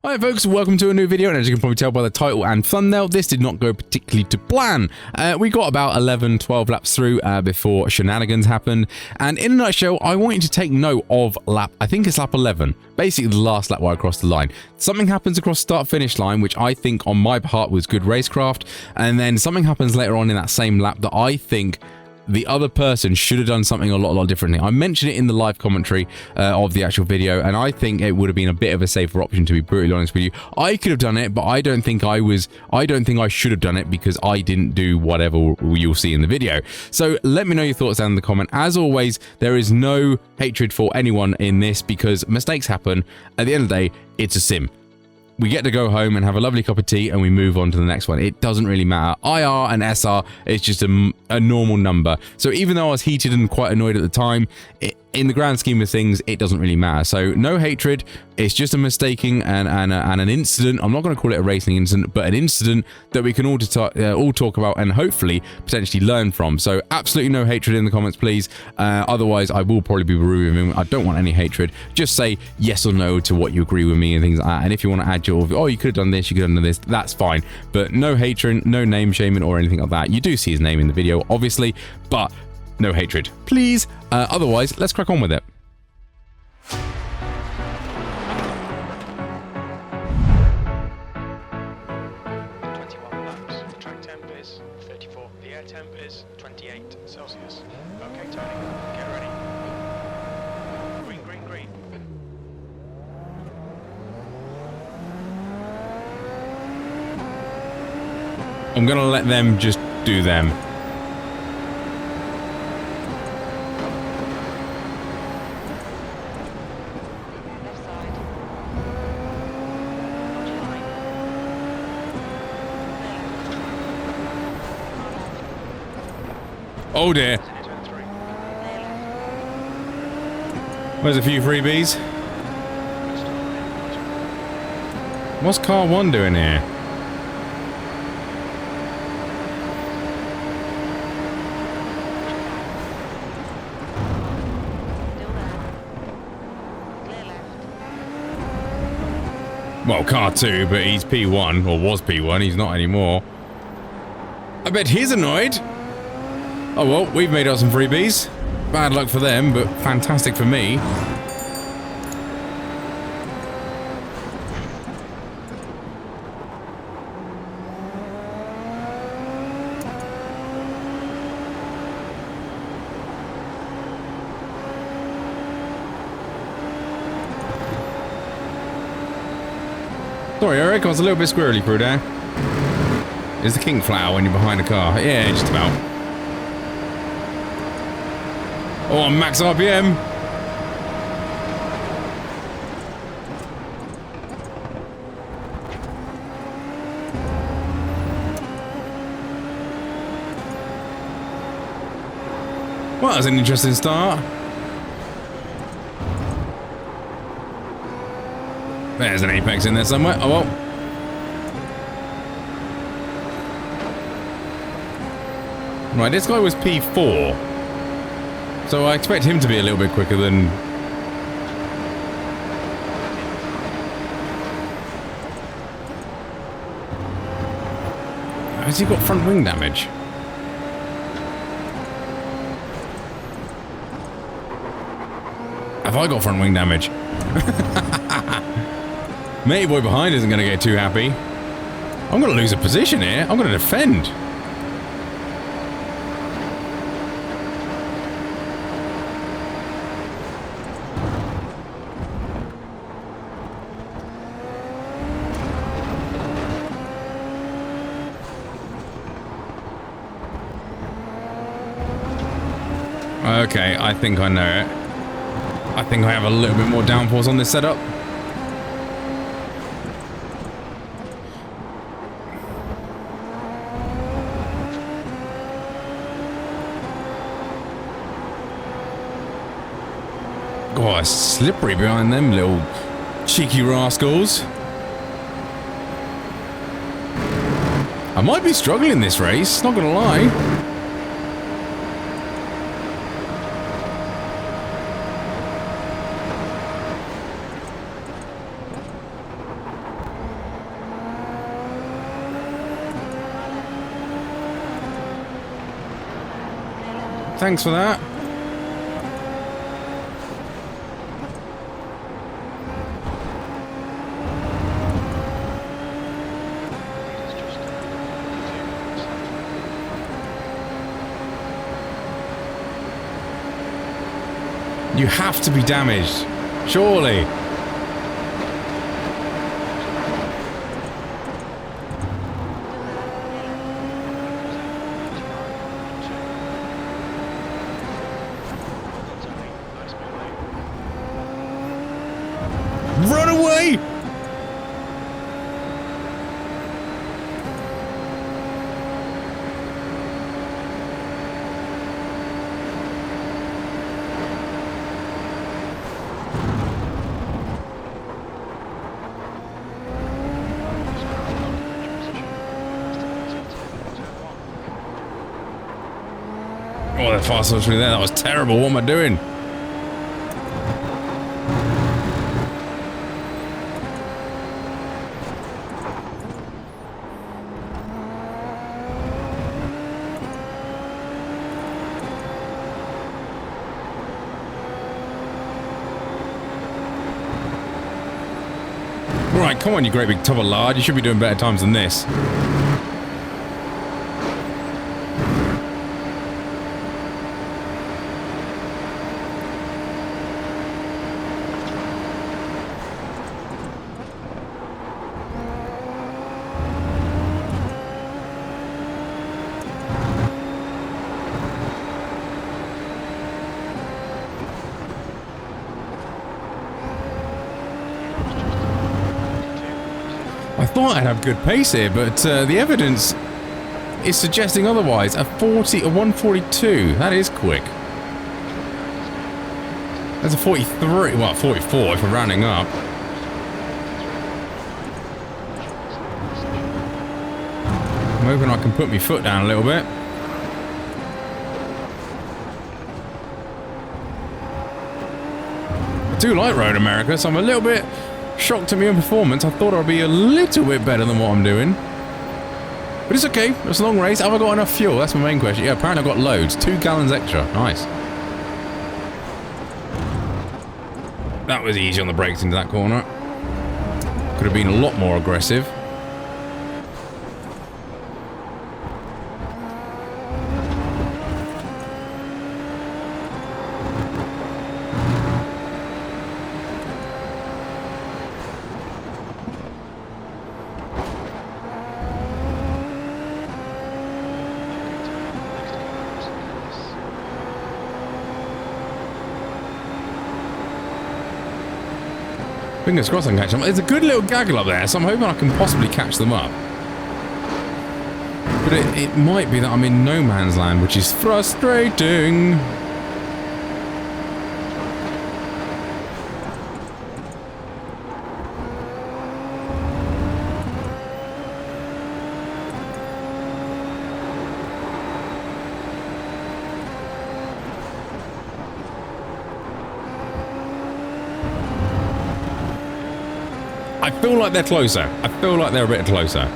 Hi folks, welcome to a new video, and as you can probably tell by the title and thumbnail, this did not go particularly to plan. We got about 11-12 laps through before shenanigans happened, and in a nutshell, I want you to take note of I think it's lap 11, basically the last lap where I crossed the line. Something happens across start-finish line, which I think on my part was good racecraft, and then something happens later on in that same lap that I think the other person should have done something a lot differently. I mentioned it in the live commentary of the actual video, and I think it would have been a bit of a safer option, to be brutally honest with you. I could have done it, but I don't think I should have done it because I didn't do whatever you'll see in the video. So let me know your thoughts down in the comment. As always, there is no hatred for anyone in this because mistakes happen. At the end of the day, it's a sim. We get to go home and have a lovely cup of tea and we move on to the next one. It doesn't really matter. IR and SR is just a normal number. So even though I was heated and quite annoyed at the time, in the grand scheme of things, it doesn't really matter. So no hatred. It's just a mistaking and an incident. I'm not going to call it a racing incident, but an incident that we can all talk about and hopefully potentially learn from. So absolutely no hatred in the comments, please. Otherwise, I will probably be removing. I don't want any hatred. Just say yes or no to what you agree with me and things like that. And if you want to add your, oh, you could have done this, you could have done this, that's fine. But no hatred, no name shaming or anything like that. You do see his name in the video, obviously, but no hatred, please. Otherwise, let's crack on with it. The track temp is 34. The air temp is 28 Celsius. Okay, Tony, get ready. Green, green, green. I'm gonna let them just do them. Oh dear. There's a few freebies. What's car 1 doing here? Well, car 2, but he's P1, or was P1, he's not anymore. I bet he's annoyed. Oh well, we've made out some freebies. Bad luck for them, but fantastic for me. Sorry, Eric, I was a little bit squirrely through there. Is the king flower when you're behind a car? Yeah, just about. Oh, max RPM. Well, that was an interesting start. There's an apex in there somewhere. Oh, well. Right, this guy was P4. So I expect him to be a little bit quicker than... Has he got front wing damage? Have I got front wing damage? Matey boy behind isn't going to get too happy. I'm going to lose a position here. I'm going to defend. Okay, I think I know it. I think I have a little bit more downforce on this setup. Oh, it's slippery behind them little cheeky rascals. I might be struggling this race, not gonna lie. Thanks for that. You have to be damaged, surely. Run away! Oh, that fast switched me there. That was terrible. What am I doing? Right, come on, you great big tub of lard. You should be doing better times than this. I thought I'd have good pace here, but the evidence is suggesting otherwise. A 142. That is quick. That's a 43. Well, 44 if we're rounding up. I'm hoping I can put my foot down a little bit. I do like Road America, so I'm a little bit shocked at my own performance. I thought I'd be a little bit better than what I'm doing. But it's okay. It's a long race. Have I got enough fuel? That's my main question. Yeah, apparently I've got loads. 2 gallons extra. Nice. That was easy on the brakes into that corner. Could have been a lot more aggressive. Fingers crossed I can catch them. There's a good little gaggle up there, so I'm hoping I can possibly catch them up. But it might be that I'm in no man's land, which is frustrating. I feel like they're closer. I feel like they're a bit closer.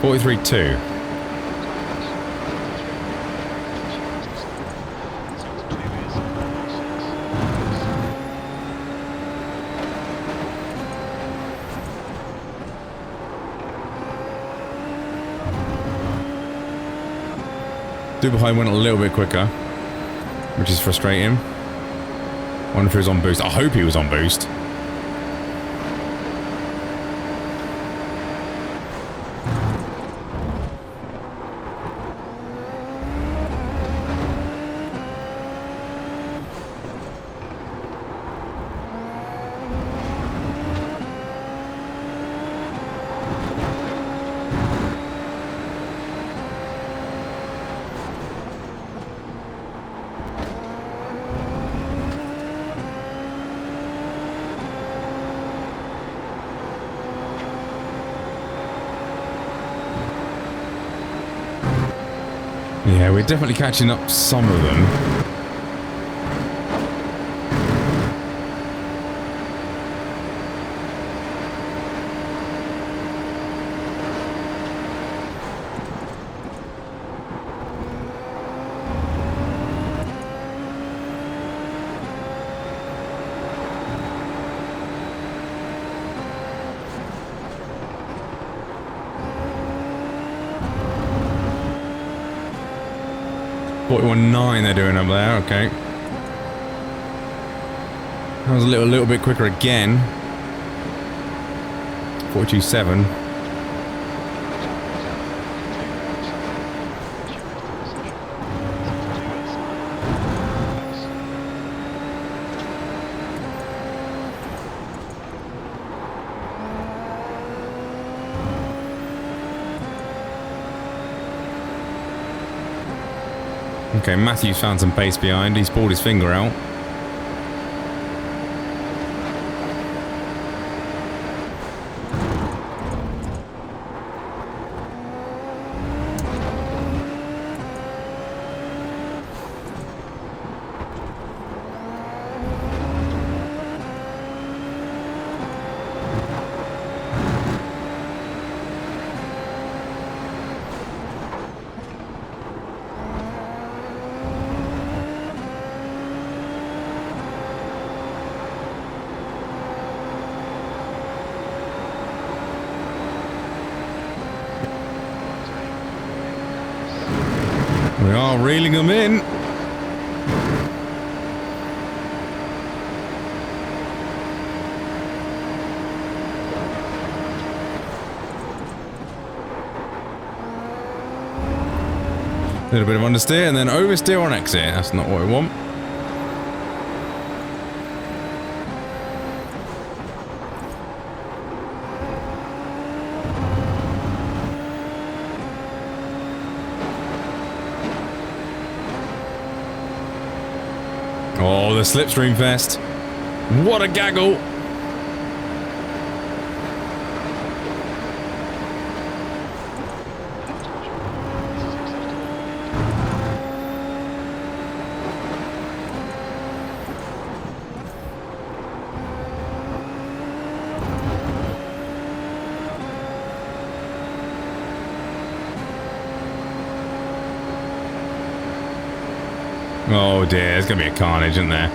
.43.2. Dubai went a little bit quicker, which is frustrating. Wonder if he was on boost. I hope he was on boost. Yeah, we're definitely catching up some of them. 41.9 they're doing up there, okay. That was a little bit quicker again. 42.7. Okay, Matthew's found some pace behind. He's pulled his finger out. We are reeling them in. A little bit of understeer and then oversteer on exit. That's not what we want. Oh, the slipstream fest. What a gaggle. Oh dear, there's going to be a carnage, isn't there?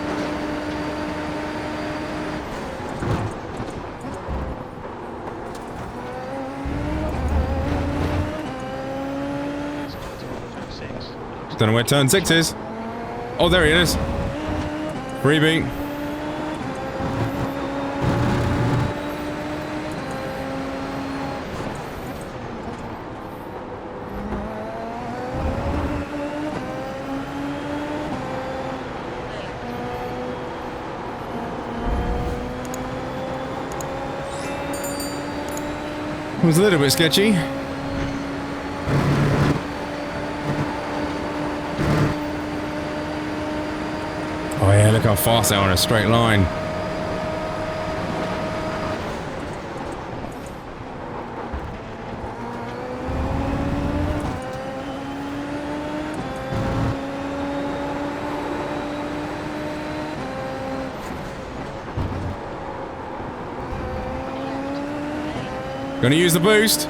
Don't know where turn 6 is. Oh, there he is. Freebie. It was a little bit sketchy. Oh yeah, look how fast they are in a straight line. Gonna use the boost.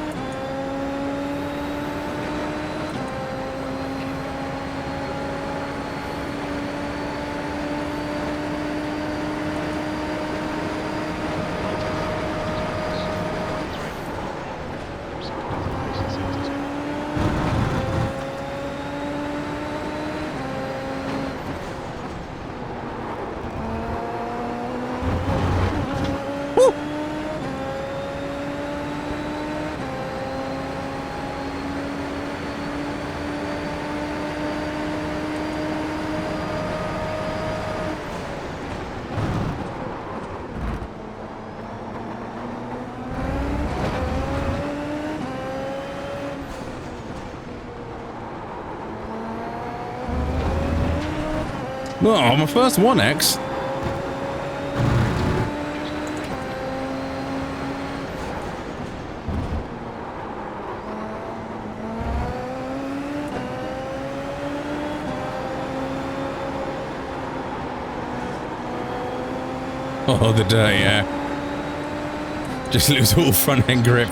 Oh, my first 1X. Oh, the dirt, yeah. Just lose all front end grip.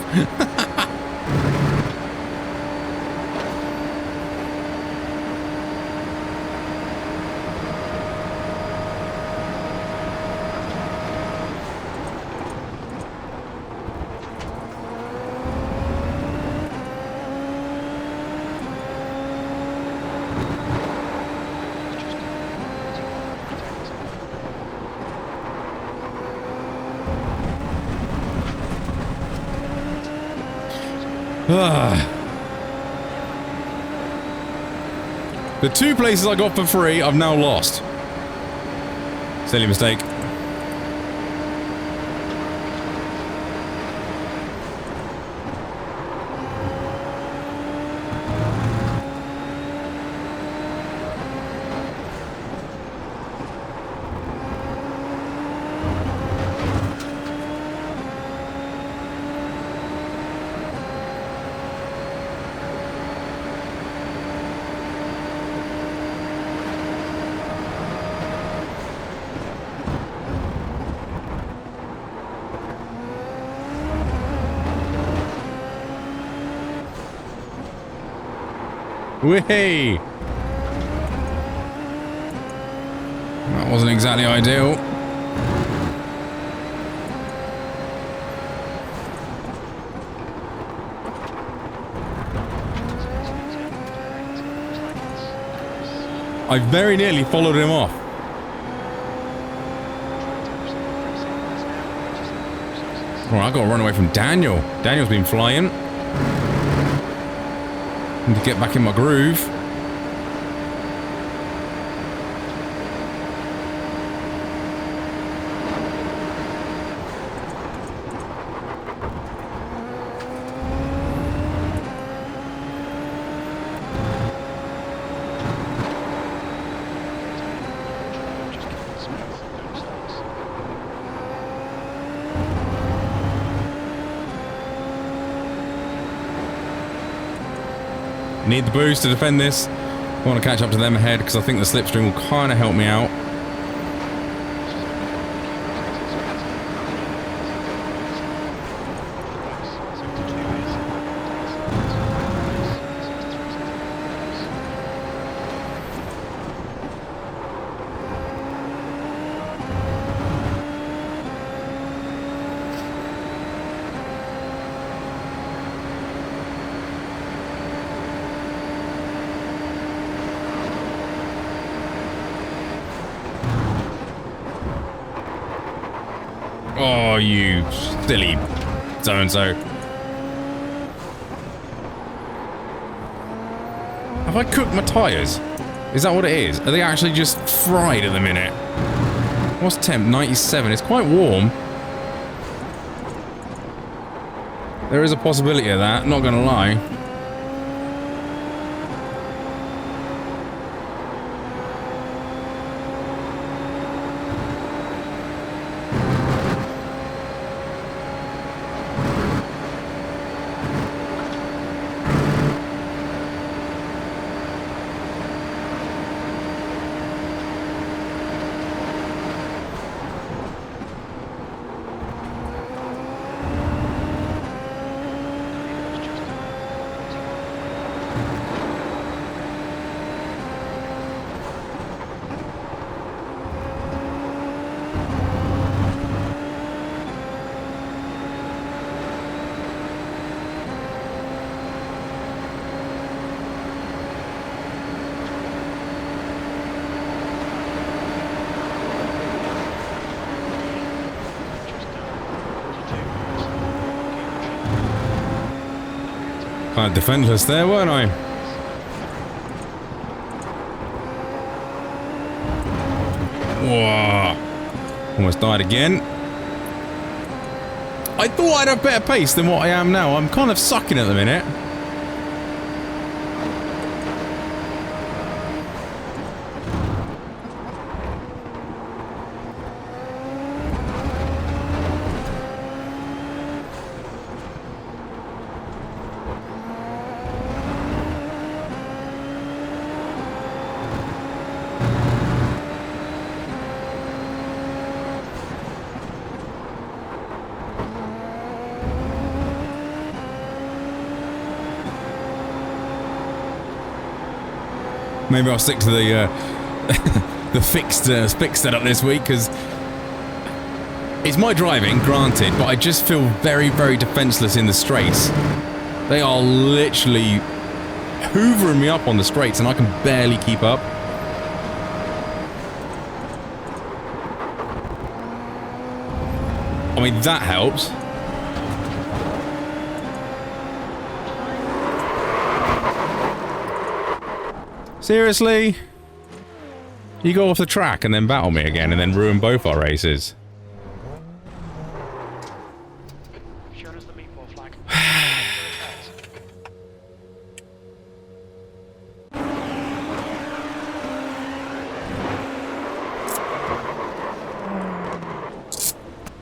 The 2 places I got for free, I've now lost. Silly mistake. Whee! That wasn't exactly ideal. I very nearly followed him off. Alright, I gotta run away from Daniel. Daniel's been flying. Need to get back in my groove. Need the boost to defend this. I want to catch up to them ahead because I think the slipstream will kind of help me out. Oh, you silly so-and-so. Have I cooked my tyres? Is that what it is? Are they actually just fried at the minute? What's temp? 97. It's quite warm. There is a possibility of that, not gonna lie. Kind of defenseless there, weren't I? Whoa. Almost died again. I thought I'd have better pace than what I am now. I'm kind of sucking at the minute. Maybe I'll stick to the the fixed setup this week because it's my driving, granted, but I just feel very, very defenseless in the straights. They are literally hoovering me up on the straights, and I can barely keep up. I mean, that helps. Seriously? You go off the track and then battle me again and then ruin both our races. Shown us the meatball flag.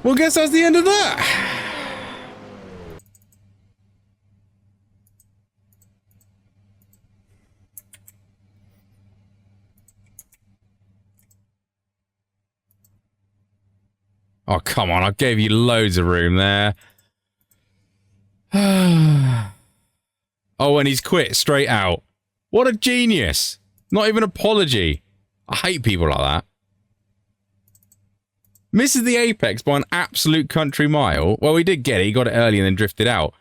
Well, guess that's the end of that. Oh, come on. I gave you loads of room there. Oh, and he's quit straight out. What a genius. Not even apology. I hate people like that. Misses the apex by an absolute country mile. Well, he did get it. He got it early and then drifted out.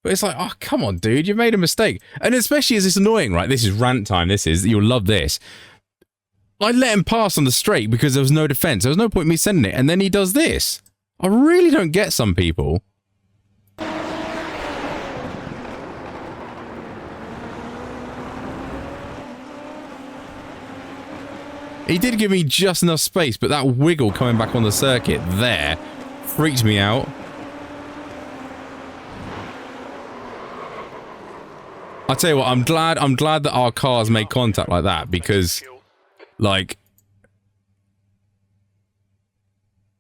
But it's like, oh, come on, dude. You've made a mistake. And especially as it's annoying, right? This is rant time. This is. You'll love this. I let him pass on the straight because there was no defense. There was no point in me sending it. And then he does this. I really don't get some people. He did give me just enough space, but that wiggle coming back on the circuit there freaked me out. I'll tell you what, I'm glad that our cars made contact like that because, like,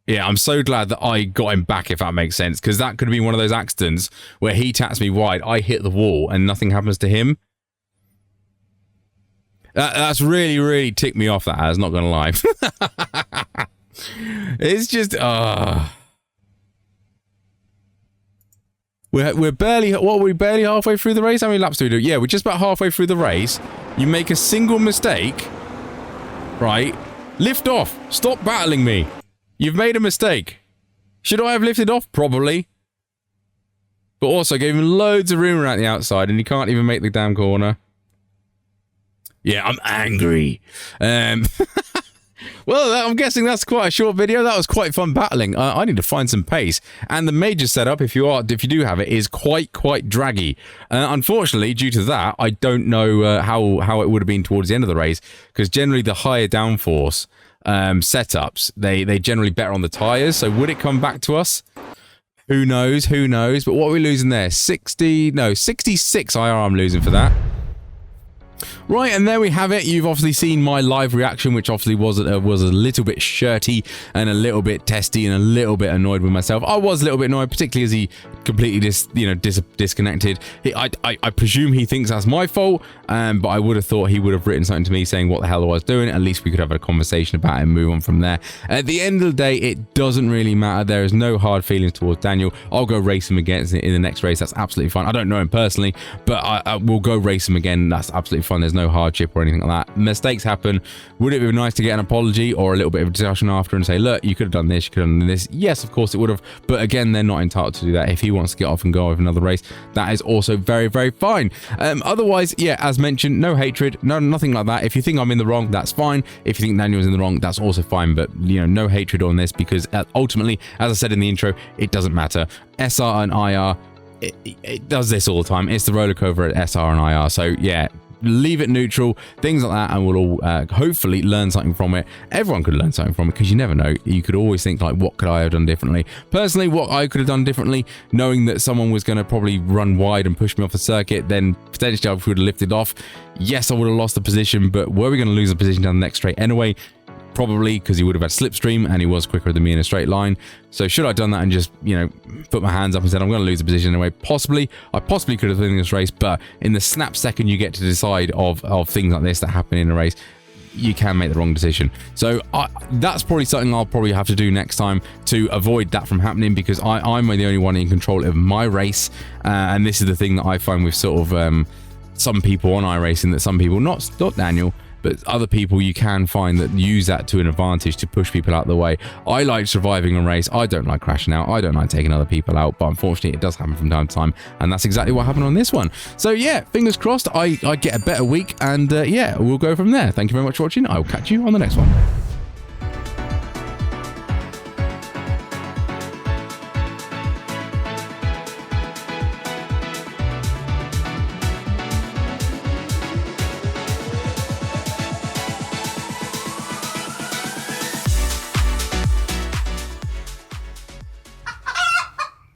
yeah, I'm so glad that I got him back, if that makes sense, because that could have been one of those accidents where he taps me wide, I hit the wall, and nothing happens to him. That's really, really ticked me off, that has, not gonna lie. It's just, We're barely, what, are we barely halfway through the race? How many laps do we do? Yeah, we're just about halfway through the race. You make a single mistake, right? Lift off. Stop battling me. You've made a mistake. Should I have lifted off? Probably. But also gave him loads of room around the outside and he can't even make the damn corner. Yeah, I'm angry. Well, I'm guessing that's quite a short video. That was quite fun battling. I need to find some pace. And the major setup, if you do have it, is quite draggy. Unfortunately, due to that, I don't know how it would have been towards the end of the race, because generally the higher downforce setups, they generally better on the tires. So would it come back to us? Who knows? Who knows? But what are we losing there? 66 IR I'm losing for that. Right, and there we have it. You've obviously seen my live reaction, which obviously was a little bit shirty and a little bit testy and a little bit annoyed with myself. I was a little bit annoyed, particularly as he completely disconnected. I presume he thinks that's my fault, but I would have thought he would have written something to me saying what the hell I was doing. At least we could have a conversation about it and move on from there. At the end of the day, it doesn't really matter. There is no hard feelings towards Daniel. I'll go race him again in the next race. That's absolutely fine. I don't know him personally, but I will go race him again. That's absolutely fine. There's no hardship or anything like that. Mistakes happen. Would it be nice to get an apology or a little bit of a discussion after and say, look, you could have done this, you could have done this? Yes, of course it would have, but again, they're not entitled to do that. If he wants to get off and go with another race, that is also very fine. Otherwise, yeah, as mentioned, no hatred, nothing like that. If you think I'm in the wrong, that's fine. If you think Daniel's in the wrong, that's also fine, but no hatred on this, because ultimately, as I said in the intro, it doesn't matter. SR and IR, it does this all the time. It's the roller coaster at SR and IR. So yeah, leave it neutral, things like that, and we'll all hopefully learn something from it. Everyone could learn something from it, because you never know. You could always think, like, what could I have done differently? Personally, what I could have done differently, knowing that someone was going to probably run wide and push me off the circuit, then potentially I would have lifted off. Yes, I would have lost the position, but were we going to lose the position down the next straight anyway? Probably, because he would have had slipstream and he was quicker than me in a straight line. So should I have done that and just, put my hands up and said, I'm going to lose the position anyway? Possibly. I possibly could have won this race, but in the snap second you get to decide of things like this that happen in a race, you can make the wrong decision. So that's probably something I'll probably have to do next time to avoid that from happening, because I'm the only one in control of my race. And this is the thing that I find with sort of some people on iRacing, that some people, not Daniel, but other people, you can find that use that to an advantage to push people out of the way. I like surviving a race. I don't like crashing out. I don't like taking other people out, but unfortunately it does happen from time to time, and that's exactly what happened on this one. So yeah, fingers crossed I get a better week, and yeah, we'll go from there. Thank you very much for watching. I will catch you on the next one.